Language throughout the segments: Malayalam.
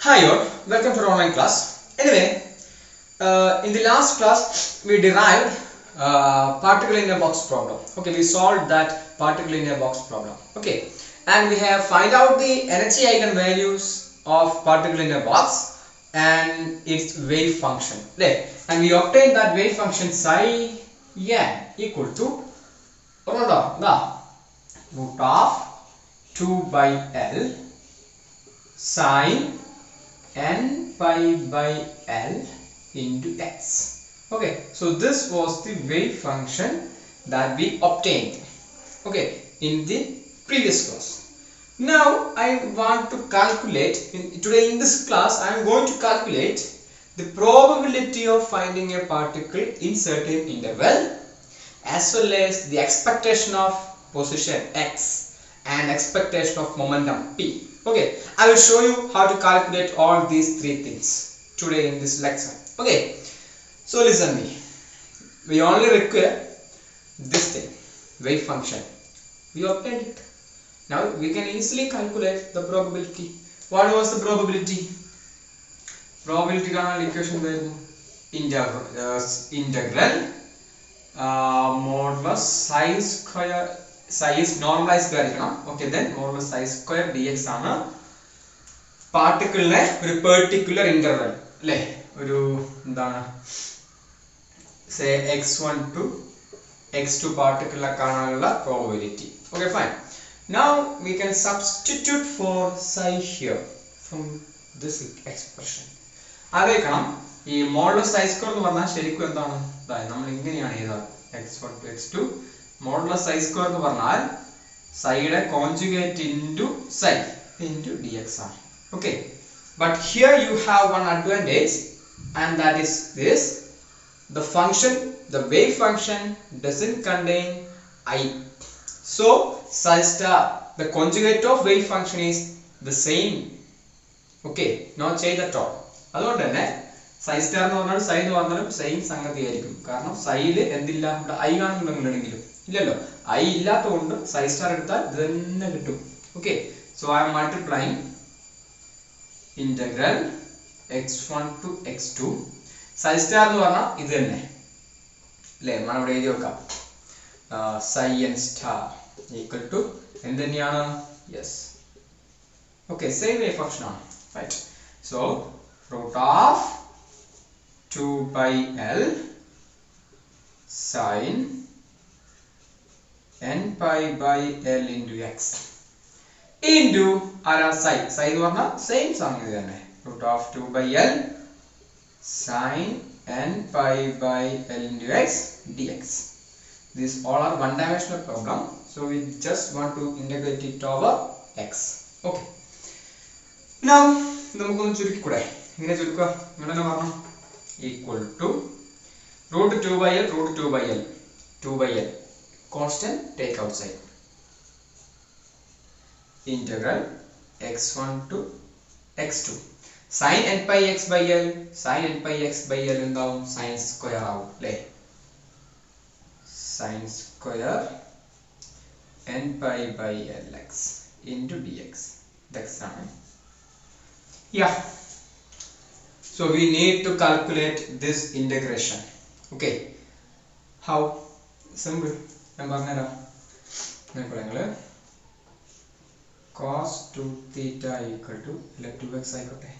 Hi all, welcome to our online class. Anyway, in the last class we derived particle in a box problem. Okay, we solved that particle in a box problem. Okay, and we have find out the energy eigenvalues of particle in a box and its wave function. Right, and we obtained that wave function psi n equal to root of 2 by L sine n pi by L into x. Okay, so this was the wave function that we obtained, okay, in the previous class. Now I want to calculate today in this class I am going to calculate the probability of finding a particle in certain interval as well as the expectation of position x and expectation of momentum p. Okay, I will show you how to calculate all these three things today in this lecture. Okay, so listen me. We only require this thing, wave function. We obtained it. Now we can easily calculate the probability. What was the probability? Probability equation integral modulus psi square. Psi is normalized ആയിരിക്കണം. Okay, then modulus psi square dx ആണ് പാർട്ടിക്കിളിനെ ഒരു പെർട്ടിക്കുലർ ഇന്റർവെൽ അല്ലേ, ഒരു എന്താണ് say x1 to x2 പാർട്ടിക്കിളിനെ കാണാനുള്ള probability. Okay, fine. Now we can substitute for psi here from this expression. ആലോചിക്കണം, ഈ മോഡുലസ് psi square എന്ന് പറഞ്ഞാൽ ശരിക്കും എന്താണ്? നമ്മൾ ഇങ്ങനെയാണ് എഴുതാറ്, x1 to x2 modulus psi square എന്ന് പറഞ്ഞാൽ psiയുടെ conjugate into psi into dx ആണ്. Okay, but here you have one advantage, and that is this: the function, the wave function doesn't contain I. So psi star, the conjugate of wave function is the same. Okay, not change at all. അതുകൊണ്ട് തന്നെ psi star എന്ന് പറഞ്ഞാൽ psi എന്ന് പറഞ്ഞാലും സെയിം സംഗതി ആയിരിക്കും. കാരണം psiയിൽ എന്തില്ല, ഇവിടെ I കാണുന്നുണ്ടെങ്കിലും ഇല്ലല്ലോ, I ഇല്ലാത്തതുകൊണ്ട് psi star എടുത്താൽ ഇത് തന്നെ കിട്ടും. Okay, so I am multiplying integral x1 to x2. psi star എന്ന് പറഞ്ഞാൽ ഇത് തന്നെ അല്ലേ, നമ്മൾ ഇവിടെ എഴുതി വെക്കാം, psi n star equal to എന്ത് തന്നെയാണ്? Yes, okay, same wave function ആണ്, right? So root of 2 by L sine n pi by L into x into psi എന്ന് പറഞ്ഞാൽ സെയിം സംഗതി തന്നെ, root of 2 by L sine n pi by L into x dx. These all are one dimensional problem, so we just want to integrate it over x. Okay, now നമുക്കൊന്ന് ചുരുക്കിക്കൂടെ? ഇങ്ങനെ ചുരുക്കുക, ഇങ്ങനെ തന്നെ പറഞ്ഞു, equal to root 2 by L, root 2 by L, 2 by L constant take outside, integral x1 to x2 sin n pi x by L, sin n pi x by L എന്താവും? sin square ആവും അല്ലേ, sin square n pi by Lx into dx. That's ആണ്. Yeah, so we need to calculate this integration. Okay, how? Simple. ഞാൻ പറഞ്ഞുതരാം. നിങ്ങള് cos 2 theta equal to 2x ആയിക്കോട്ടെ,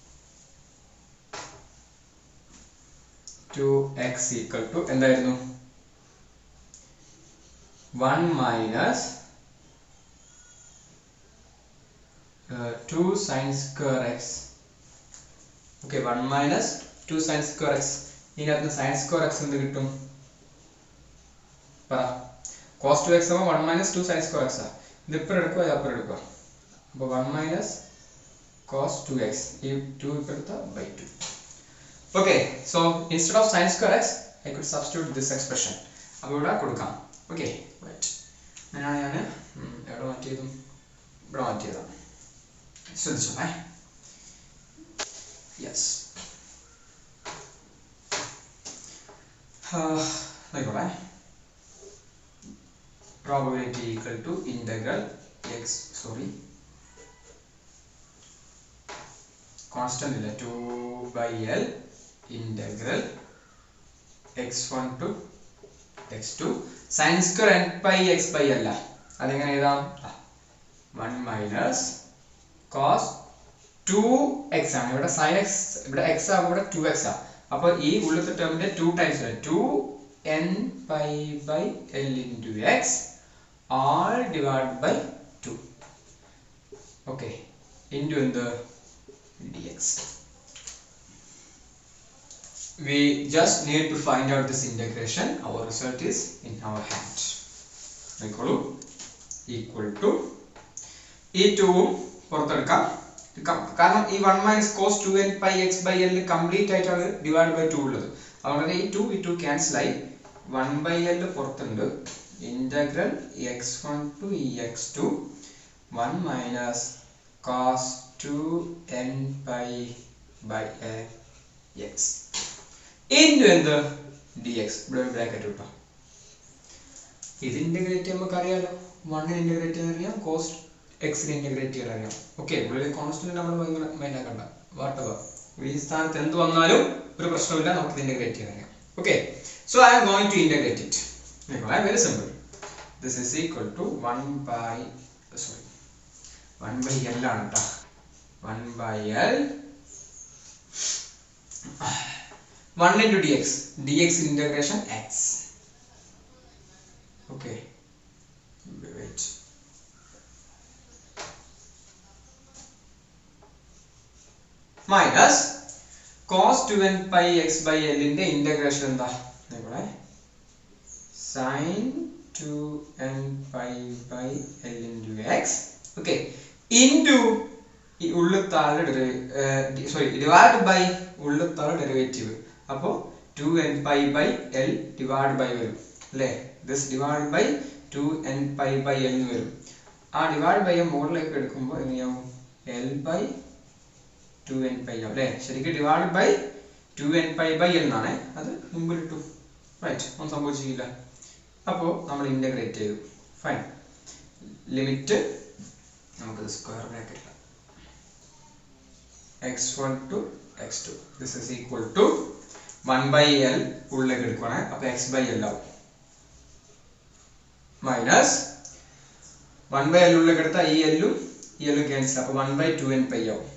2x equal to എന്തായിരുന്നു? 1 minus 2 sin square x. Okay, 1 minus 2 sin square x. ഇതിനകത്ത് sin square x എന്ത് കിട്ടും? പറ. cos 2x ആവുമ്പോൾ 1 minus 2 sin square x. ഇത് ഇപ്പുറം എടുക്കുക, ഇത് അപ്പുറം എടുക്കുക. അപ്പോൾ 1 minus cos 2x, ഈ 2 ഇപ്പം എടുത്താൽ by 2. Okay, so instead of sin square x I could substitute this expression. അപ്പോൾ ഇവിടെ കൊടുക്കാം. Okay, right. അങ്ങനെയാണ് ഞാൻ എവിടെ മാറ്റിയതും ഇവിടെ മാറ്റിയതാണ്. ശ്രദ്ധിച്ചോളേ. യെസ്, ആയിക്കോട്ടെ. probability equal to integral x, sorry, constant ഇല്ല 2/L integral x1 to x2 sin square n pi x by L അതെങ്ങനെ എഴുതാം 1 minus cos 2x ആണ് ഇവിടെ sin x ഇവിടെ x ആണ് ഇവിടെ 2x ആണ് അപ്പോൾ ഈ ഉള്ളത്തെ ടേമിന്റെ 2 times 2n pi by L into x all divided by 2 okay into the dx. We just need to find out this integration. Our result is in our hand. Equal to e2 പുറത്തെടുക്കാം കാരണം ഈ 1 minus cos 2n pi x by L complete ആയിട്ടാണ് ഡിവൈഡ് ബൈ 2 ഉള്ളത് അതുകൊണ്ട് ഈ 2 ക്യാൻസൽ ആയി 1 by L പുറത്തുണ്ട് integral x1 to x2 1 minus cos 2n pi by x into the dx bracket ഇട്ടോ ഇത് ഇന്റഗ്രേറ്റ് നമുക്ക് അറിയാലോ 1 ഇന്റഗ്രേറ്റ് ചെയ്യാൻ അറിയാം cos x ഇന്റഗ്രേറ്റ് ചെയ്യാൻ അറിയാം ഓക്കേ ഇവിടെ കോൺസ്റ്റന്റ് നമ്മൾ മൈൻഡ് ആക്കണ്ട വാട്ടവർ ഈ സ്ഥാനത്ത് എന്ത് വന്നാലും ഒരു പ്രശ്നമില്ല നമുക്ക് ഇന്റഗ്രേറ്റ് ചെയ്യാൻ അറിയാം okay so I am going to integrate it very simple this is equal to 1 by L ആണ് ട്ടോ 1 by L 1 into dx integration x okay wait minus cos 2n pi x by L ന്റെ ഇന്റഗ്രേഷൻ എന്താ ഇവിടെ sin 2n pi by L into x okay into ഉള്ളത്താളുടെ divided by ഉള്ളത്താളുടെ ഡെറിവേറ്റീവ് അപ്പോൾ 2n pi by L divided by വരും അല്ലേ this divided by 2n pi by L എന്ന് വരും ആ divided by മുകളിലേക്ക് എടുക്കുമ്പോൾ എങ്ങനെയാവും L by 2n pi അല്ലേ ശരിക്കും divided by 2n pi by L എന്നാണ് അത് മുമ്പിൽ ഇട്ടു റൈറ്റ് ഒന്നും സംഭവിച്ചില്ല അപ്പോൾ നമ്മൾ ഇന്റഗ്രേറ്റ് ചെയ്തു ഫൈൻ ലിമിറ്റ് നമുക്ക് square bracket x1 to x2 this is equal to 1 by L ഉള്ളിലേക്ക് എടുക്കുകയാണ് അപ്പോൾ x by L ആവും മൈനസ് 1 by L ഉള്ളിലേക്ക് എടുത്താൽ ഈ L ഉം ഈ L ക്യാൻസൽ അപ്പോൾ 1 by 2n pi ആവും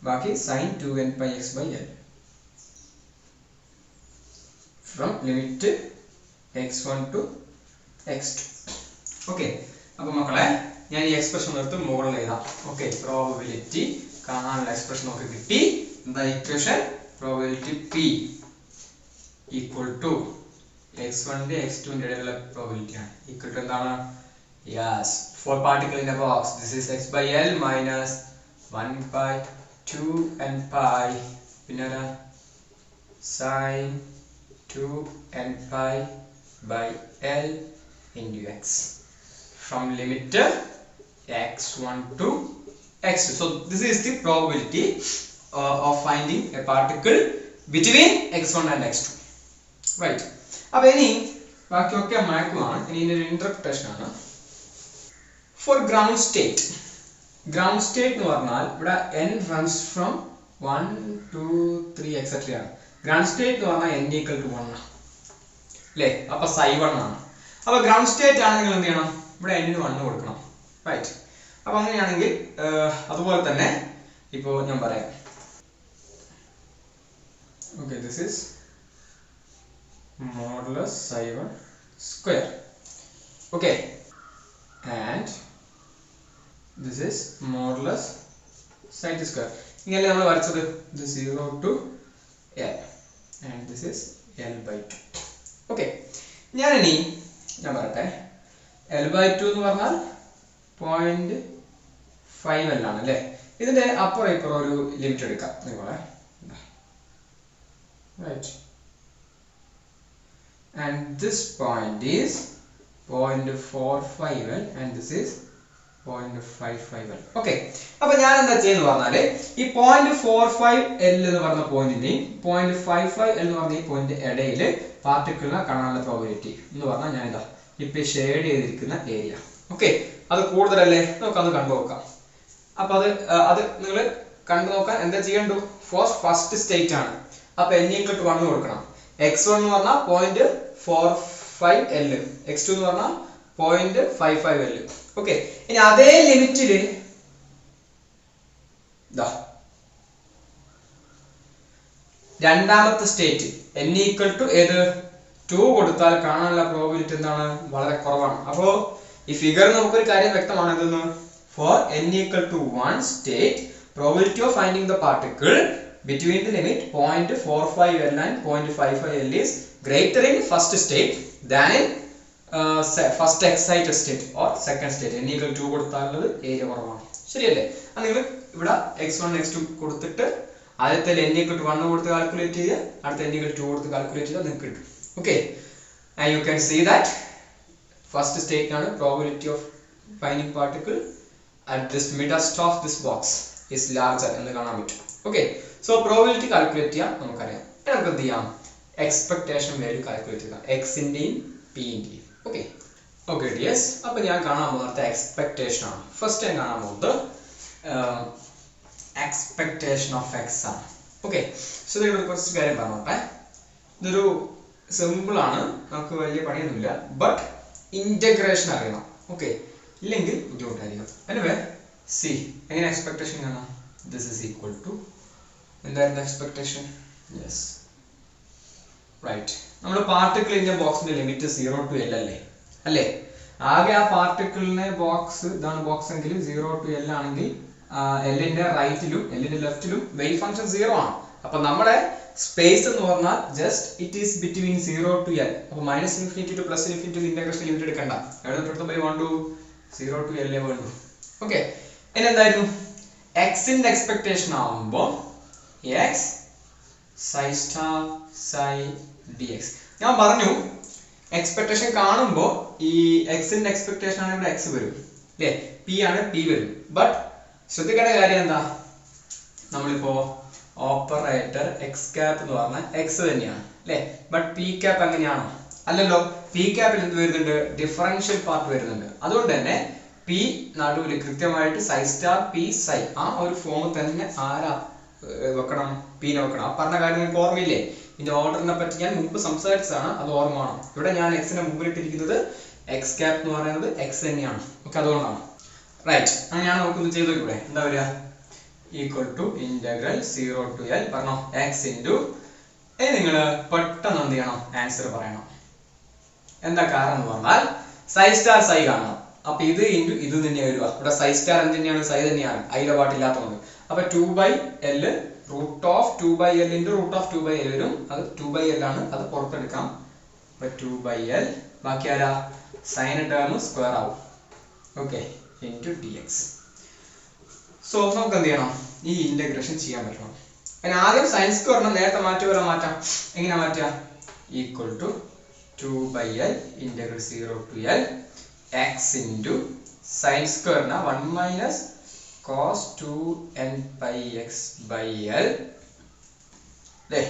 ബാക്കി sin 2n pi x by L from limit x1 to x2 okay അപ്പോൾ മക്കളെ ഞാൻ ഈ എക്സ്പ്രഷൻ എടുത്ത് മുകളിൽ എഴുതാം ഓക്കേ പ്രോബബിലിറ്റി കാണാനുള്ള എക്സ്പ്രഷൻ ഒക്കെ കിട്ടി എന്താ equation probability p equal to x1 ന്റെ x2 ന്റെ ഇടയിലുള്ള പ്രോബബിലിറ്റി ആണ് equal to എന്താണ് yes four particle in a box this is x by L minus 1 by 2n pi പിന്നെ sin 2n pi by L into x from limit x1 to x2 so this is the probability of finding a particle between x1 and x2 right അപ്പോൾ ഇനി ബാക്കിയൊക്കെ മായ്ക്കുവാണ് ഇനി ഇതിന്റെ ഇന്റർപ്രിട്ടേഷൻ ആണ് for ground state എന്ന് പറഞ്ഞാൽ ഇവിടെ n runs from 1 2 3 etc ആണ് ground state എന്ന് പറഞ്ഞാൽ n equal to 1 ആണ് അല്ലേ അപ്പോൾ psi 1 ആണ് അപ്പോൾ ground state ആണെങ്കിൽ എന്ത് ചെയ്യണം ഇവിടെ n ന് 1 കൊടുക്കണം റൈറ്റ് അപ്പോൾ അങ്ങനെയാണെങ്കിൽ അതുപോലെ തന്നെ ഇപ്പോൾ ഞാൻ പറയാം okay this is modulus psi 1 square okay and this is modulus psi 2 square ഇങ്ങനെ നമ്മൾ വരച്ചത് this 0 to L and this is L by 2 okay ഞാൻ പറയട്ടെ L by 2 എന്ന് പറഞ്ഞാൽ 0.5 L ആണ് അല്ലേ ഇതിന്റെ അപ്പുറം ഇപ്പുറം ഒരു ലിമിറ്റ് എടുക്കാം നിങ്ങളെ right and this point is 0.45 L and this is 0.55 L okay അപ്പോൾ ഞാൻ എന്താ ചെയ്യുന്നു പറഞ്ഞാൽ ഈ 0.45 L എന്ന് പറഞ്ഞ പോയിന്റിന്റെയും 0.55 L എന്ന് പറഞ്ഞ ഈ പോയിന്റ് ഇടയിൽ പാർട്ടിക്കിളിനെ കാണാനുള്ള പ്രോബബിലിറ്റി എന്ന് പറഞ്ഞാൽ ഞാൻ ഇതാ ഇപ്പോൾ ഷെയ്ഡ് ചെയ്തിരിക്കുന്ന ഏരിയ ഓക്കെ അത് കൂടുതലല്ലേ നമുക്ക് അത് കണ്ടു നോക്കാം അപ്പോൾ അത് നിങ്ങൾ കണ്ടു നോക്കാൻ എന്താ ചെയ്യണ്ടു? ഫോർ ഫസ്റ്റ് സ്റ്റേറ്റ് ആണ്. അപ്പൊ n = 1 കൊടുക്കണം. x1 എന്ന് പറഞ്ഞാൽ 0.45L, x2 എന്ന് പറഞ്ഞാൽ 0.55L. ഓക്കെ, ഇനി അതേ ലിമിറ്റില് രണ്ടാമത്തെ സ്റ്റേറ്റ് n = ഏത് 2 കൊടുത്താൽ കാണാനുള്ള പ്രോബിലിറ്റി എന്താണ്? വളരെ കുറവാണ്. അപ്പോൾ ഈ ഫിഗർ നമുക്കൊരു കാര്യം വ്യക്തമാണ്. എന്തെന്ന്? For n = 1 state probability of finding the particle between the limit 0.45L and 0.55L is greater in first state than in first excited state or second state. n = 2 കൊടുത്താലുള്ളത് area കുറവാണ്. ശരിയല്ലേ? അത് നിങ്ങൾ ഇവിടെ x1 x2 കൊടുത്തിട്ട് ആദ്യത്തെ n = 1 കൊടുത്ത് കാൽക്കുലേറ്റ് ചെയ്യുക, അടുത്ത n = 2 കൊടുത്ത് കാൽക്കുലേറ്റ് ചെയ്താൽ നിങ്ങൾക്ക് കിട്ടും. Okay, and you can see that first state ആണ് probability of finding particle at this midst of this box is larger എന്ന് കാണാൻ പറ്റും. ഓക്കെ, സോ പ്രോബിലിറ്റി കാൽക്കുലേറ്റ് ചെയ്യാം നമുക്കറിയാം. നമുക്ക് എന്ത് ചെയ്യാം? എക്സ്പെക്ടേഷൻ വാല്യൂ കാൽക്കുലേറ്റ് ചെയ്യാം, എക്സിന്റെയും പിന്റെയും. ഓക്കെ ഓക്കെ ഡിയേഴ്സ്, അപ്പൊ ഞാൻ കാണാൻ പോകുന്നത് എക്സ്പെക്ടേഷൻ ആണ്. ഫസ്റ്റ് ഞാൻ കാണാൻ പോകുന്നത് എക്സ്പെക്ടേഷൻ ഓഫ് എക്സ് ആണ്. ഓക്കെ, സോ ഇതിലൂടെ കുറച്ച് കാര്യം പറഞ്ഞോട്ടെ. ഇതൊരു സിമ്പിൾ ആണ്, നമുക്ക് വലിയ പണിയൊന്നുമില്ല. ബട്ട് ഇന്റഗ്രേഷൻ അറിയണം. ഓക്കെ, ഇല്ലെങ്കിൽ ബുദ്ധിമുട്ടായിരിക്കും. എനിവേ സി എങ്ങനെ എക്സ്പെക്ടേഷൻ കാണാം? ദിസ് ഈസ് ഈക്വൽ ടു എന്തായിരുന്നു എക്സ്പെക്ടേഷൻ? യെസ് റൈറ്റ്, നമ്മൾ പാർട്ടിക്കിളിന്റെ ബോക്സിന്റെ ലിമിറ്റ് 0 to L അല്ലേ? ആകെ ആ പാർട്ടിക്കിളിന്റെ ബോക്സ് ഇതാണ് ബോക്സ് എങ്കിൽ 0 to L ആണെങ്കിൽ എല്ലിന്റെ റൈറ്റിലും എല്ലിന്റെ ലെഫ്റ്റിലും വെയിറ്റ് ഫംഗ്ഷൻ 0 ആണ്. അപ്പൊ നമ്മുടെ സ്പേസ് എന്ന് പറഞ്ഞാൽ just it is between 0 to L. അപ്പൊ -∞ to +∞ ഇന്റഗ്രേഷൻ ലിമിറ്റ് എടുക്കണ്ട. എഴുതപ്പെടുത്തും ബൈ 1 to 0 to L വേണ്ടു. ഓക്കെ, ഇനി എന്തായിരുന്നു? എക്സിന്റെ എക്സ്പെക്ടേഷൻ ആവുമ്പോൾ x psi star psi dx. ഞാൻ പറഞ്ഞു എക്സ്പെക്ടേഷൻ കാണുമ്പോൾ ഈ എക്സിന്റെ എക്സ്പെക്ടേഷൻ ആണ് ഇവിടെ x വരും അല്ലേ, p ആണ് p വരും. ബട്ട് ശ്രദ്ധിക്കേണ്ട കാര്യം എന്താ? നമ്മളിപ്പോ ഓപ്പറേറ്റർ x ക്യാപ് എന്ന് പറഞ്ഞാൽ x തന്നെയാണ് അല്ലേ? ബട്ട് p ക്യാപ് എങ്ങനെയാണോ? അല്ലല്ലോ, p ക്യാപ്പിൽ എന്ത് വരുന്നുണ്ട്? ഡിഫറൻഷ്യൽ പാർട്ട് വരുന്നുണ്ട്. അതുകൊണ്ട് തന്നെ p നടുവിൽ കൃത്യമായിട്ട് psi star p psi ആ ഒരു ഫോം തന്നെ ആരാ വെക്കണം? p നെ വെക്കണം. ആ പറഞ്ഞ കാര്യം നിങ്ങൾക്ക് ഓർമ്മയില്ലേ? ഇതിന്റെ ഓർഡറിനെ പറ്റി ഞാൻ മുമ്പ് സംസാരിച്ചതാണ്, അത് ഓർമ്മ വേണം. ഇവിടെ ഞാൻ എക്സിനെ മുമ്പിലിട്ടിരിക്കുന്നത് x ക്യാപ് എന്ന് പറയുന്നത് x തന്നെയാണ്. ഓക്കെ, അതുകൊണ്ടാണ്. റൈറ്റ്, അങ്ങനെയാണ് നമുക്കൊന്ന് ചെയ്ത് നോക്കൂടെ? എന്താ വരിക? Equal to integral 0 to L പറഞ്ഞോ x ഇൻറ്റു. നിങ്ങൾ പെട്ടെന്ന് എന്ത് ചെയ്യണം? ആൻസർ പറയണം. എന്താ കാരണം എന്ന് പറഞ്ഞാൽ psi star psi കാണണം. അപ്പൊ ഇത് ഇൻറ്റു ഇത് തന്നെയാണ് വരിക. ഇവിടെ psi star എന്ത് തന്നെയാണ്? psi തന്നെയാണ്, അതിലെ പാട്ടില്ലാത്തതുകൊണ്ട്. അപ്പൊ 2/L √2/L ഇൻറ്റു √2/L വരും. അത് 2/L ആണ്, അത് പുറത്തെടുക്കാം. അപ്പൊ 2/L ബാക്കി ആരാ? സൈൻ ടേം സ്ക്വയർ ആവും. Okay, into dx. സോ നമുക്ക് എന്ത് ചെയ്യണം? ഈ ഇന്റഗ്രേഷൻ ചെയ്യാൻ പറ്റണം. അതിന് ആദ്യം സൈൻ സ്ക്വയറിനെ നേരത്തെ മാറ്റിയ മാറ്റാം. എങ്ങനെ മാറ്റാം? Equal to 2/L integral 0 to L x into sine സ്ക്വയറിനെ 1 - cos 2n pi x by L അല്ലേ,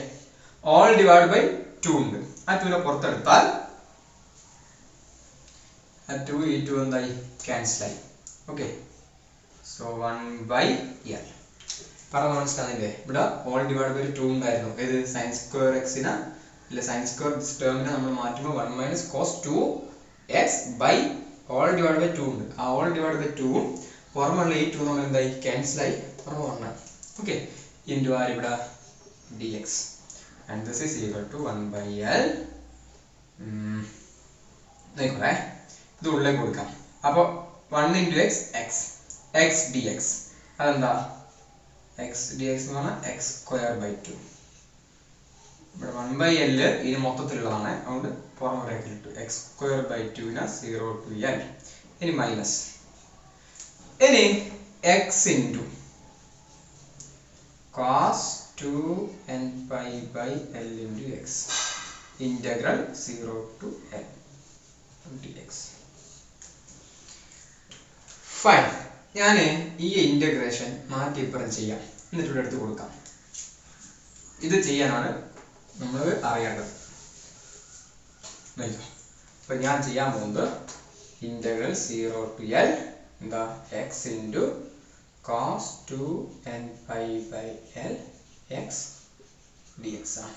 ഓൾ ഡിവൈഡ് ബൈ 2 ഉണ്ട്. ആ 2നെ പുറത്തെടുത്താൽ ആ 2 ഈ 2 എന്തായി? ക്യാൻസൽ ആയി. ഓക്കെ, സോ 1/L പറഞ്ഞ മനസ്സിലാകുന്നില്ലേ? ഇവിടെ ഓൾ ഡിവൈഡ് ബൈ 2 ഉണ്ടായിരുന്നു. ഏത്? സൈൻ സ്ക്വയർ എക്സിനെ അല്ലെ, സൈൻ സ്ക്വയർ ടേമിനെ നമ്മൾ മാറ്റുമ്പോൾ 1 - cos 2x by all divide by 2 ഉണ്ട്. ആ ഓൾ ഡിവൈഡ് ബൈ 2 പുറമുള്ള ഈ 2 നമ്മൾ എന്തായി? ക്യാൻസൽ ആയി, പുറമെ 1. ഓക്കെ, ഇൻറ്റു ആർ ഇവിടെ dx and this is equal to 1/L. നോക്കേ, ഇത് ഉള്ളിലേക്ക് കൊടുക്കാം. അപ്പൊ 1 × x x dx അതെന്താ? x dx എന്ന് പറഞ്ഞാൽ x²/2. ഇവിടെ 1/L ഇത് മൊത്തത്തിലുള്ളതാണ്, അതുകൊണ്ട് പുറമേക്ക് ഇട്ടു. x²/2 നെ 0 to L. ഇനി മൈനസ്, ഇനി x into cos 2n pi by L into x integral 0 to L dx. Fine, ഞാൻ ഈ ഇന്റഗ്രേഷൻ മാറ്റി ഇപ്പുറം ചെയ്യാം, എന്നിട്ട് ഇവിടെ എടുത്ത് കൊടുക്കാം. ഇത് ചെയ്യാനാണ് നമ്മൾ അറിയേണ്ടത്. അപ്പൊ ഞാൻ ചെയ്യാൻ പോകുന്നത് ഇന്റഗ്രൽ 0 to L എന്താ x into cos 2n pi by L x dx ആണ്.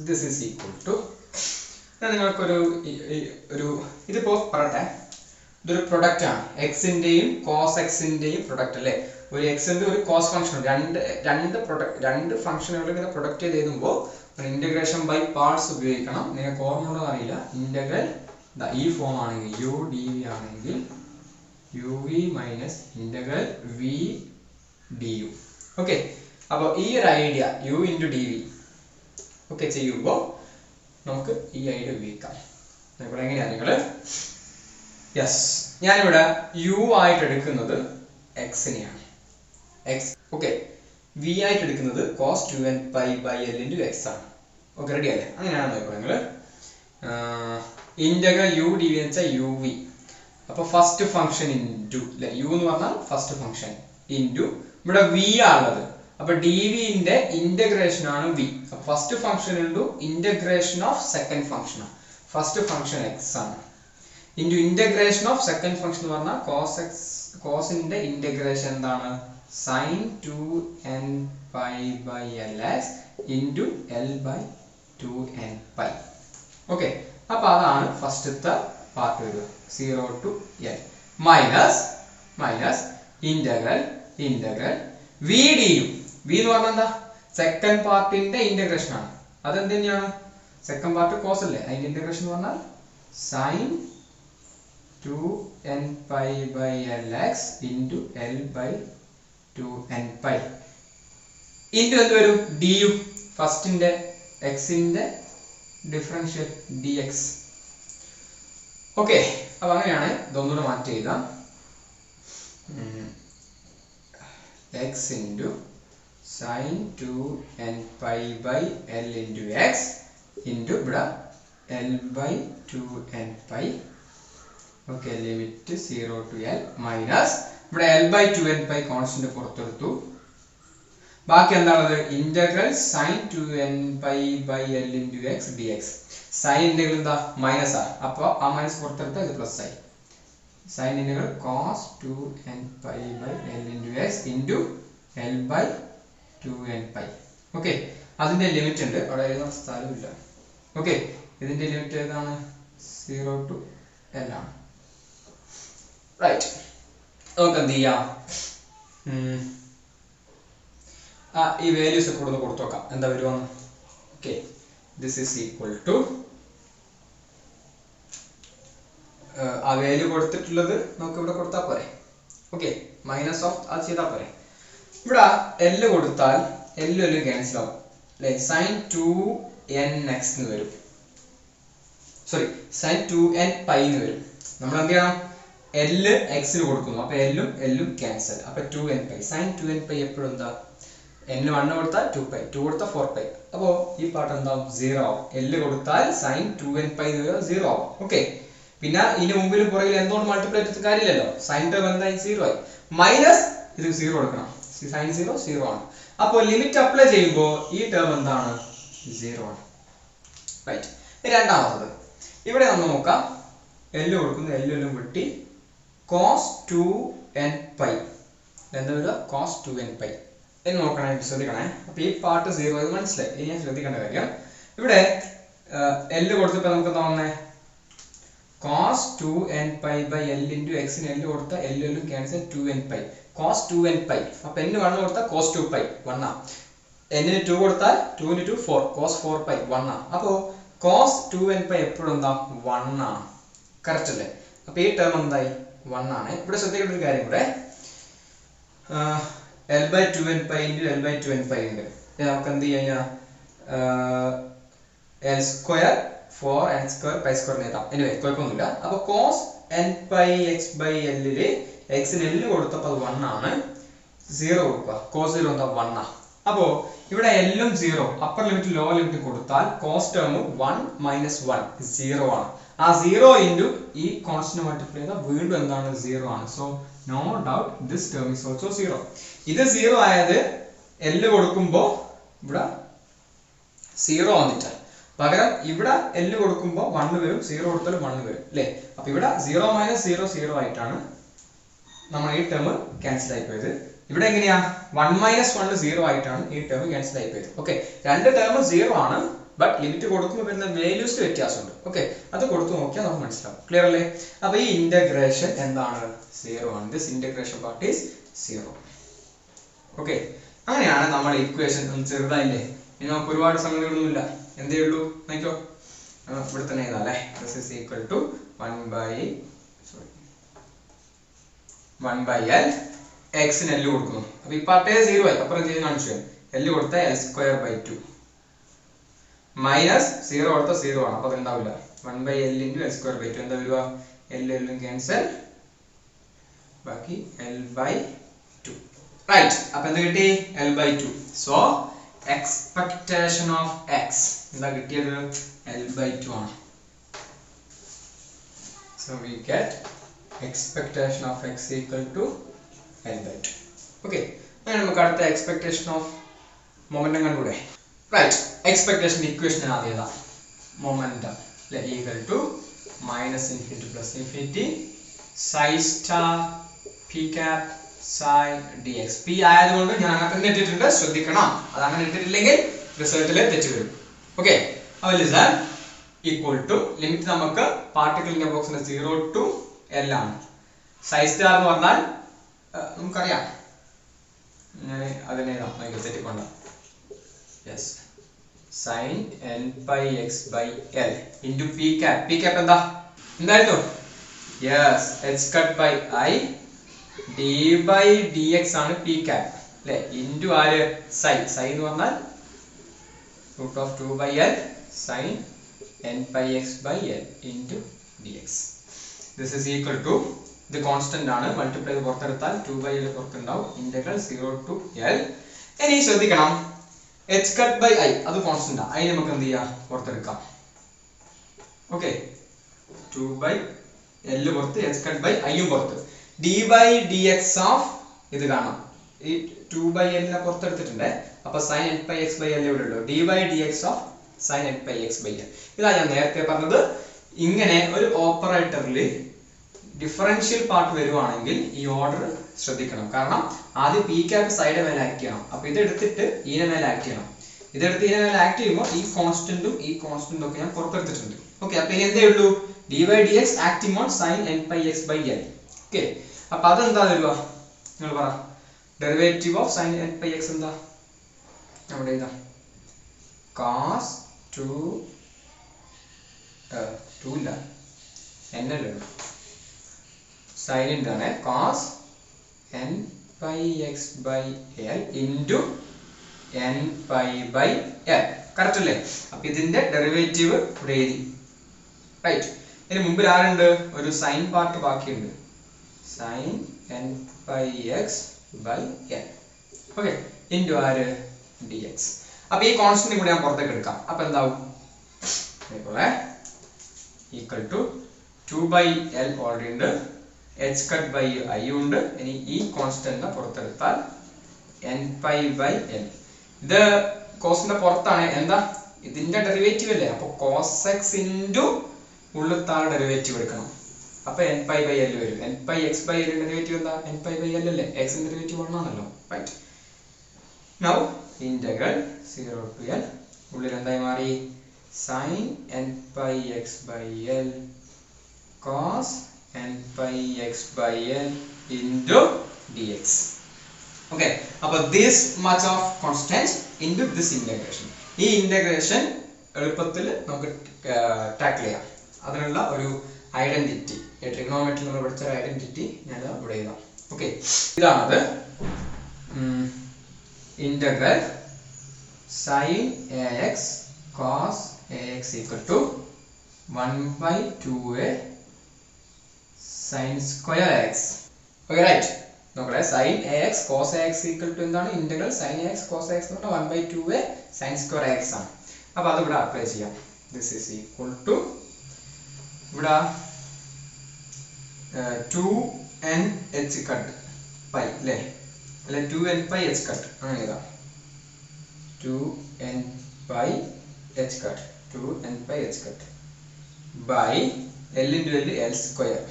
This is equal to ഞാൻ നിങ്ങൾക്കൊരു ഇതിപ്പോ പറയട്ടെ, ഇതൊരു പ്രൊഡക്റ്റ് ആണ്. എക്സിന്റെയും കോസ് എക്സിന്റെയും പ്രൊഡക്റ്റ് അല്ലേ. ഒരു എക്സിന്റെ ഒരു കോസ് ഫംഗ്ഷൻ, രണ്ട് ഫംഗ്ഷനുകൾ ഇങ്ങനെ പ്രൊഡക്റ്റ് ചെയ്ത് എഴുതുമ്പോൾ ഇന്റഗ്രേഷൻ ബൈ പാർട്സ് ഉപയോഗിക്കണം. നിങ്ങൾക്ക് ഓർമ്മ ഉണ്ടോ അറിയില്ല. ഇന്റഗ്രൽ ഈ ഫോം ആണെങ്കിൽ യു ഡി വി ആണെങ്കിൽ u v minus integral v d u. Okay, അപ്പോൾ ഈ ഒരു idea u into d v ഒക്കെ ചെയ്യുമ്പോൾ നമുക്ക് ഈ ഐഡിയ ഉപയോഗിക്കാം. ഇവിടെ എങ്ങനെയാണ് നിങ്ങൾ യെസ്, ഞാനിവിടെ യു ആയിട്ട് എടുക്കുന്നത് എക്സിനെയാണ്. എക്സ് ഓക്കെ, വി ആയിട്ട് എടുക്കുന്നത് cos 2n pi by L into x ആണ്. ഓക്കെ, റെഡി അല്ലേ? അങ്ങനെയാണ് നോക്കുക നിങ്ങൾ. ഇന്റഗ്രൽ യു ഡി വി എന്ന് വെച്ചാൽ യു വി. അപ്പൊ ഫസ്റ്റ് ഫംഗ്ഷൻ ഇൻറ്റു അല്ലെ, യു എന്ന് പറഞ്ഞാൽ ഫസ്റ്റ് ഫംഗ്ഷൻ ഇൻറ്റു ഇവിടെ വി ആണുള്ളത്. അപ്പൊ ഡി വിന്റെ ഇന്റഗ്രേഷൻ ആണ് വി. അപ്പൊ first function into integration of second function ആണ്. ഫസ്റ്റ് ഫംഗ്ഷൻ എക്സ് ആണ് into integration of second function എന്ന് പറഞ്ഞാൽ കോസ് എക്സ്. കോസിന്റെ ഇന്റഗ്രേഷൻ എന്താണ്? sin 2n pi by Lx into L by 2n pi. Okay, അപ്പൊ അതാണ് ഫസ്റ്റത്തെ പാർട്ട് വരിക. 0 to L minus integral v d u. V എന്ന് പറഞ്ഞാൽ എന്താ? സെക്കൻഡ് പാർട്ടിന്റെ ഇന്റഗ്രേഷൻ ആണ്. അതെന്ത് തന്നെയാണ്? സെക്കൻഡ് പാർട്ട് കോസ് അല്ലേ, അതിന്റെ ഇന്റഗ്രേഷൻ എന്ന് പറഞ്ഞാൽ sin 2n pi by Lx into L by 2n pi into എന്ത് വരും? D U. ഫസ്റ്റിന്റെ എക്സിന്റെ ഡിഫറൻഷ്യൽ ഡി എക്സ്. ഓക്കെ, അപ്പൊ അങ്ങനെയാണ്. ഇതൊന്നുകൂടെ മാറ്റി എഴുതാം. X into sin 2n pi by L into x into ഇവിടെ L by 2n pi. Okay, limit 0 to L minus ഇവിടെ L by 2n pi constant പുറത്തെടുത്തു. ബാക്കി എന്താണത്? Integral sin 2n pi by L into x dx. Sine integral എന്താ? മൈനസ് ആണ്. അപ്പൊ ആ മൈനസ് പുറത്തെടുത്താൽ ഇത് പ്ലസ് ആയി. Sine integral cos 2n pi by L into x into L by 2n pi. Okay, അതിന്റെ ലിമിറ്റ് ഉണ്ട്, അവിടെ എഴുതാൻ സ്ഥലമില്ല. ഓക്കെ, ഇതിന്റെ ലിമിറ്റ് ഏതാണ്? 0 to L ആണ്. റൈറ്റ്, നമുക്ക് എന്ത് ചെയ്യാം? ഈ വാല്യൂസ് ഒക്കെ ഇവിടെ കൊടുത്തു നോക്കാം എന്താ വരുവാന്ന്. Okay, this is equal to ആ വാല്യൂ കൊടുത്തിട്ടുള്ളത് നമുക്ക് ഇവിടെ കൊടുത്താൽ പോരെ. ഓക്കെ, മൈനസ് ഓഫ് അത് ചെയ്താൽ പോരെ. ഇവിടെ എല് കൊടുത്താൽ എല്ലാം ക്യാൻസൽ ആവും അല്ലെ. sin 2nx എന്ന് വരും. സോറി, sin 2n pi എന്ന് വരും. നമ്മൾ എന്ത് ചെയ്യണം? എല് എക്സിന് കൊടുക്കുന്നു. അപ്പൊ എല്ലും ക്യാൻസൽ. അപ്പൊ 2n pi. sin 2n pi എപ്പോഴും എന്താ? n 1 കൊടുത്താൽ 2 pi, 2 കൊടുത്താൽ 4 pi. അപ്പോ ഈ പാർട്ട് എന്താവും? 0 ആവും. എല് കൊടുത്താൽ sin 2n pi 0 ആവും. ഓക്കെ, പിന്നെ ഇതിന് മുമ്പിലും പുറകിൽ എന്തുകൊണ്ട് മൾട്ടിപ്ലൈ ചെയ്തിട്ട് കാര്യമില്ലല്ലോ. സൈൻ ടേം എന്തായി? 0 ആയി. മൈനസ് ഇത് 0 കൊടുക്കണം. sin 0 ആണ്. അപ്പോൾ ലിമിറ്റ് അപ്ലൈ ചെയ്യുമ്പോൾ ഈ ടേം എന്താണ്? 0 ആണ്. റൈറ്റ്. രണ്ടാമത്തത് ഇവിടെ നമ്മൾ നോക്കാം. എല്ല് കൊടുക്കുന്നു, എല്ലും വെട്ടി cos 2n pi എന്താ വരിക? cos 2n pi എന്ന് നോക്കണേ, ശ്രദ്ധിക്കണേ. അപ്പൊ ഈ പാർട്ട് 0 ഇത് മനസ്സിലായി. ഇനി ഞാൻ ശ്രദ്ധിക്കേണ്ട കാര്യം ഇവിടെ എല്ല് കൊടുത്തപ്പോ നമുക്ക് എന്താ വന്നേ? cos 2n pi by L into x ന് എല്ല് കൊടുത്താൽ എല്ലും cancel 2n pi. cos 2n pi. അപ്പൊ n 1 കൊടുത്താൽ cos 2 pi 1 ആ. n ന് 2 കൊടുത്താൽ 2 × 2 4 cos 4 pi 1 ആ. അപ്പോ cos 2n pi എപ്പോഴും എന്താ? 1 ആണ്. കറക്റ്റ് അല്ലേ? അപ്പൊ ഈ ടേം എന്തായി? 1 ആണ്. ഇവിടെ ശ്രദ്ധിക്കേണ്ട ഒരു കാര്യം കൂടെ, L by 2n pi into L by 2n pi ഉണ്ട്. നമുക്ക് എന്ത് ചെയ്യാ? L square 4n square pi square എഴുതാം. എനിവേ കുഴപ്പമൊന്നുമില്ല. അപ്പൊ cos n pi x by L ല് x ന് L കൊടുത്തപ്പോൾ അത് 1 ആണ്. 0 കൊടുക്കുക. cos 0 എന്താ? 1 ആ. അപ്പോ ഇവിടെ എല്ലും 0, അപ്പർ ലിമിറ്റ് ലോവർ ലിമിറ്റ് കൊടുത്താൽ കോസ് ടേം 1 മൈനസ് 1 0 ആണ്. ആ 0 ഇൻറ്റു ഈ കോൺസ്റ്റന്റ് മൾട്ടിപ്ലൈ ചെയ്താൽ വീണ്ടും എന്താണ്? 0 ആണ്. So no doubt this term is also 0. ഇത് 0 ആയത് എല്ല് കൊടുക്കുമ്പോൾ ഇവിടെ 0 വന്നിട്ട്, പകരം ഇവിടെ എല്ല് കൊടുക്കുമ്പോൾ 1 വരും, 0 കൊടുത്താൽ 1 വരും അല്ലേ. അപ്പൊ ഇവിടെ 0 മൈനസ് 0 0 ആയിട്ടാണ് നമ്മൾ ഈ ടേം ക്യാൻസൽ ആയി പോയത്. ഇവിടെ എങ്ങനെയാ 1 മൈനസ് 1 0 ആയിട്ടാണ് ഈ ടേം ക്യാൻസൽ ആയി പോയത്. ഓക്കെ, രണ്ട് ടേം 0 ആണ്, ബട്ട് ലിമിറ്റ് കൊടുക്കുമ്പോൾ വരുന്ന വാല്യൂസ് വ്യത്യാസമുണ്ട്. ഓക്കെ, അത് കൊടുത്തു നോക്കിയാൽ നമുക്ക് മനസ്സിലാവും. ക്ലിയർ അല്ലേ? അപ്പൊ ഈ ഇന്റഗ്രേഷൻ എന്താണ്? 0 ആണ്. This integration part is 0. Okay, അങ്ങനെയാണ് നമ്മുടെ ഇക്വേഷൻ. ചെറുതായില്ലേ? ഇനി നമുക്ക് ഒരുപാട് സംഗതികളൊന്നുമില്ല. എന്തേ ഉള്ളൂ നോക്കിയോ, ഇവിടെ തന്നെ എഴുതാല്ലേ. This is equal to 1 by L. എക്സിന് L കൊടുക്കുന്നു. അപ്പൊ ഈ പാർട്ടേ 0 ആയി. അപ്പുറം ചെയ്ത് കാണിച്ചു. L കൊടുത്ത L²/2 മൈനസ് 0 കൊടുത്ത 0 ആണ്. അപ്പൊ അതുണ്ടാവില്ല. 1 by L into L²/2 എന്താ വരിക? L ക്യാൻസൽ, ബാക്കി L/2. റൈറ്റ്. അപ്പൊ എന്ത് കിട്ടി? L/2. So expectation of x എന്താ കിട്ടിയത്? L/2 ആണ്. So we get expectation of x equal to L/2. Okay, അങ്ങനെ നമുക്ക് അടുത്ത എക്സ്പെക്ടേഷൻ ഓഫ് മൊമെന്റം കണ്ടുകൂടെ? റൈറ്റ്. എക്സ്പെക്ടേഷൻ ഇക്വേഷൻ ആദ്യതാ momentum equal to minus infinity plus infinity psi star p cap psi dx. p ആയതുകൊണ്ട് ഞാൻ അങ്ങനെ തന്നെ ഇട്ടിട്ടുണ്ട്, ശ്രദ്ധിക്കണം. അത് അങ്ങനെ ഇട്ടിട്ടില്ലെങ്കിൽ റിസൾട്ടിൽ തെറ്റ് വരും. ഓക്കെ, അപ്പോൾ ലിസൺ ഈക്വൽ ടു ലിമിറ്റ് നമുക്ക് പാർട്ടിക്കിളിന്റെ ബോക്സിന്റെ 0 to L ആണ്. psi star എന്ന് പറഞ്ഞാൽ നമുക്കറിയാം, ഞാൻ അതിനെ തെറ്റിക്കൊണ്ട yes sin n pi x by L into p cap. p cap എന്തായിരുന്നു? Yes h cut by I d by dx ആണ് p cap അല്ലേ? ഇൻറ്റു ആര്? psi. psi എന്ന് പറഞ്ഞാൽ root of 2 by L sin n pi x by L into dx. This is equal to, ഇത് കോൺസ്റ്റന്റ് ആണ്, മൾട്ടിപ്ലൈ ചെയ്ത് പുറത്തെടുത്താൽ 2 by L പുറത്തുണ്ടാവും. ഇന്റഗ്രൽ 0 to L. ഇനി ശ്രദ്ധിക്കണം, h cut by I അത് കോൺസ്റ്റന്റ് ആണ്. അതിന് നമുക്ക് എന്ത് ചെയ്യാം? പുറത്തെടുക്കാം. ഓക്കെ, 2 by L പുറത്ത്, h cut by I യും പുറത്ത്. d by dx ഓഫ് ഇത് കാണാം. ഈ 2 by L നെ പുറത്തെടുത്തിട്ടുണ്ട്. അപ്പൊ sin n pi x by L ഇവിടെ ഉള്ളൂ. d by dx of sin n pi x by L. ഇതാ ഞാൻ നേരത്തെ പറഞ്ഞത്. ഇങ്ങനെ ഒരു ഓപ്പറേറ്ററിൽ ഡിഫറൻഷ്യൽ പാർട്ട് വരുവാണെങ്കിൽ ഈ ഓർഡർ ശ്രദ്ധിക്കണം. കാരണം ആദ്യം പി ക്യാപ് സൈഡ് മേലെ ആക്ട് ചെയ്യണം. അപ്പൊ ഇതെടുത്തിട്ട് ഈനെ മേലെ ആക്ട് ചെയ്യണം. ഇതെടുത്ത് ഈനെ മേലെ ആക്ട് ചെയ്യുമ്പോൾ ഈ കോൺസ്റ്റന്റും ഒക്കെ ഞാൻ പുറത്തെടുത്തിട്ടുണ്ട്. ഓക്കെ, അപ്പൊ ഇനി എന്തേ ഉള്ളൂ? D by d x acting on sine n pi x by L. Okay, അപ്പൊ അതെന്താ വരിക? നിങ്ങൾ പറ. Derivative of sine n pi x എന്താ? അവിടെ ഇതാ cos 2 ഇല്ല, എന്നല്ലേ സൈൻ ആണ്. cos n pi x by L into n pi by L. Correct അല്ലേ? അപ്പൊ ഇതിന്റെ ഡെറിവേറ്റീവ് ഇവിടെ എഴുതി. റൈറ്റ്. ഇതിന് മുമ്പിൽ ആരുണ്ട്? ഒരു സൈൻ പാർട്ട് ബാക്കിയുണ്ട്. Sine n pi x by L. Okay, into ആര്? dx. അപ്പൊ ഈ കോൺസ്റ്റന്റ് കൂടെ ഞാൻ പുറത്തേക്ക് എടുക്കാം. അപ്പൊ എന്താവും? അതേപോലെ equal to 2 by L already ഉണ്ട്, h cut by I ഉണ്ട്. ഇനി ഈ കോൺസ്റ്റന്റ് പുറത്തെടുത്താൽ n pi by L. ഇത് കോസിന്റെ പുറത്താണ്. എന്താ? ഇതിന്റെ ഡെറിവേറ്റീവ് അല്ലേ? അപ്പൊ cos x ഇൻറ്റു ഉള്ളിത്താഴെ ഡെറിവേറ്റീവ് എടുക്കണം. അപ്പൊ n pi by L വരും. n pi x by L derivative എന്താ? n pi by L അല്ലേ? x ന്റെ ഡെറിവേറ്റീവ് 1 ആണല്ലോ. Right. Now integral 0 to L ഉള്ളിൽ എന്തായി മാറി? sin n pi x by L cos n pi x by L into dx. Okay, അപ്പോൾ this much of constant into this integration. ഈ ഇന്റഗ്രേഷൻ എളുപ്പത്തിൽ നമുക്ക് ടാക്കിൾ ചെയ്യാം. അതിനുള്ള ഒരു ഐഡന്റിറ്റി, ട്രിഗണോമെട്രി നമ്മൾ പഠിച്ച ഐഡന്റിറ്റി ഞാൻ ഇവിടെ എഴുതാം. ഓക്കെ, ഇതാണത്. Integral sin ax cos ax equal to 1 by 2a sin square x. Okay, right. നോക്കട്ടെ, sin ax cos ax equal to എന്താണ്? Integral sin ax cos ax എന്ന് പറഞ്ഞാൽ 1 by 2a sin square x ആണ്. അപ്പോൾ അത് ഇവിടെ അപ്ലൈ ചെയ്യാം. this is equal to ഇവിടെ 2n h cut pi അല്ലേ? അല്ലെ 2n pi h cut അങ്ങനെ എഴുതാം. 2n pi h cut 2n pi h cut by L into L L square.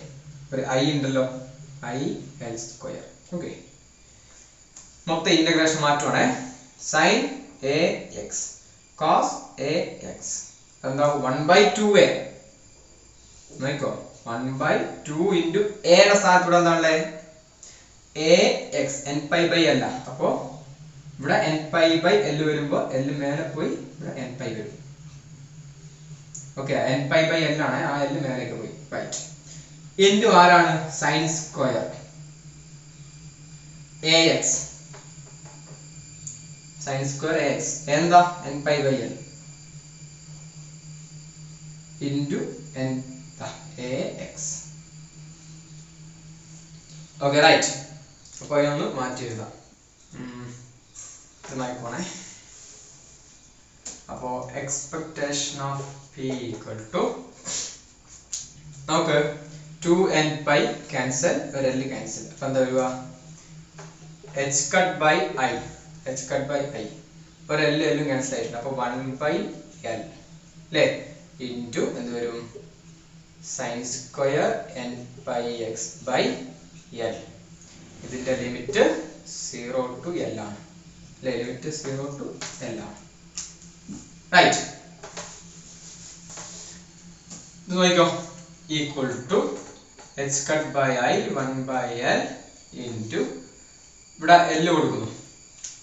ഒരു I ഉണ്ടല്ലോ, IL square. Okay. മൊത്തം ഇന്റഗ്രേഷൻ മാറ്റുവാണേ. സൈൻ AX cos AX എന്താ 1/2a നോക്കോ 1/2 into a യുടെ സ്ഥാനത്ത് ഇവിടെ എന്താണല്ലേ AX n/l അപ്പോ ഇവിടെ n/l വരുമ്പോ l മേലെ പോയി ഇവിടെ n/, വരും. ഓക്കെ n/l ആണ്, ആ l മേലേക്ക് പോയി. റൈറ്റ്. ഇൻറ്റു ആരാണ് sine square AX sin square AX എന്താ n/l into AX. Okay right. അപ്പോൾ ഇതൊന്ന് മാറ്റി എഴുതാം. ഇതായിക്കോണേ. അപ്പോൾ expectation of P equal to നമുക്ക് 2n/, ക്യാൻസൽ, ഒരു l ക്യാൻസൽ. അപ്പോൾ എന്താ വരിക h cut by I, h cut by I, ഒരു l l ക്യാൻസൽ ആയിട്ടുണ്ട്. അപ്പോൾ 1/l അല്ലേ ഇൻറ്റു എന്ത് വരും sine square n/x by l. ഇതിന്റെ ലിമിറ്റ് 0 to l ആണ് അല്ലേ, ലിമിറ്റ് 0 to l ആണ്. റൈറ്റ്. ഇത് നോക്കിക്കോ equal to h cut by I 1/l into ഇവിടെ l കൊടുക്കുന്നു.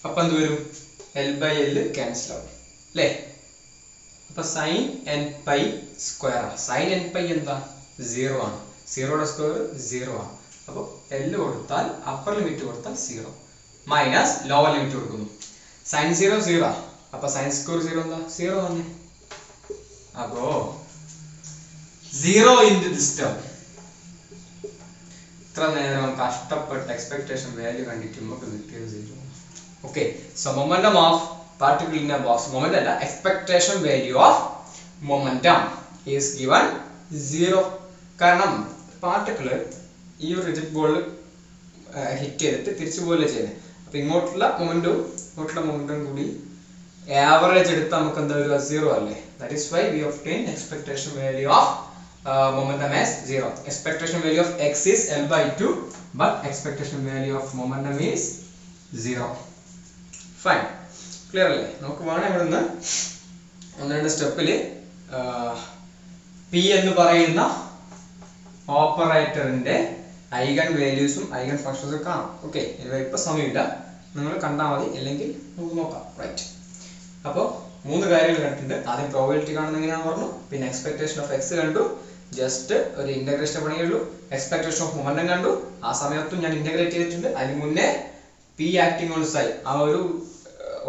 അപ്പൊ എന്ത് വരും l/l ക്യാൻസൽ ആവും അല്ലേ. അപ്പൊ sine n/, square. Sine n/, എന്താ 0 ആണ്, 0യുടെ സ്ക്വയർ 0 ആണ്. അപ്പൊ l കൊടുത്താൽ അപ്പർ ലിമിറ്റ് കൊടുത്താൽ 0 മൈനസ് ലോവർ ലിമിറ്റ് കൊടുക്കുന്നു. സൈൻ 0 0, അപ്പൊ സൈൻ സ്ക്വയർ 0 എന്താ 0 ആണ്. അപ്പോ 0 into this term. ഇത്ര നേരം കഷ്ടപ്പെട്ട് എക്സ്പെക്ടേഷൻ വാല്യൂ കണ്ടിട്ട് നമുക്ക് കിട്ടിയത് 0. Okay, so momentum of particle in a box, momentum അല്ല, expectation value of momentum is given 0. കാരണം പാർട്ടിക്കിൾ ഈ ഒരു റിജിഡ് ബോളിൽ ഹിറ്റ് ചെയ്തിട്ട് തിരിച്ചു പോലെ ചെയ്യുന്നത്. അപ്പൊ ഇങ്ങോട്ടുള്ള മൊമെന്റും കൂടി ആവറേജ് എടുത്താൽ നമുക്ക് എന്താ വരിക 0 അല്ലേ. That is why we obtain expectation value of momentum as 0. Expectation value of x is l/2, but expectation value of momentum is 0. Fine. Clear അല്ലേ. നമുക്ക് വേണം ഇവിടുന്ന് ഒന്ന് രണ്ട് സ്റ്റെപ്പില് P എന്ന് പറയുന്ന ഓപ്പറേറ്ററിന്റെ ഐഗൺ വാല്യൂസും ഐഗൺ ഫങ്ഷൻസും കാണാം. ഓക്കെ, ഇപ്പൊ സമയമില്ല, നിങ്ങൾ കണ്ടാൽ മതി, ഇല്ലെങ്കിൽ നമുക്ക് നോക്കാം. റൈറ്റ്. അപ്പോൾ 3 കാര്യങ്ങൾ കണ്ടിട്ടുണ്ട്. ആദ്യം പ്രോബബിലിറ്റി കാണുന്ന എങ്ങനെയാണെന്ന് പറഞ്ഞു, പിന്നെ എക്സ്പെക്ടേഷൻ ഓഫ് എക്സ് കണ്ടു, ജസ്റ്റ് ഒരു ഇന്റഗ്രേഷൻ പണിയുള്ളൂ. എക്സ്പെക്ടേഷൻ ഓഫ് മൊമെന്റം കണ്ടു, ആ സമയത്തും ഞാൻ ഇന്റഗ്രേറ്റ് ചെയ്തിട്ടുണ്ട്. അതിന് മുന്നേ P ആക്ടിങ് ഓൺ സൈ ആ ഒരു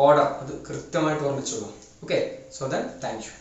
ഓർഡർ അത് കൃത്യമായിട്ട് ഓർമ്മിച്ചോളൂ. Okay, so then thank U.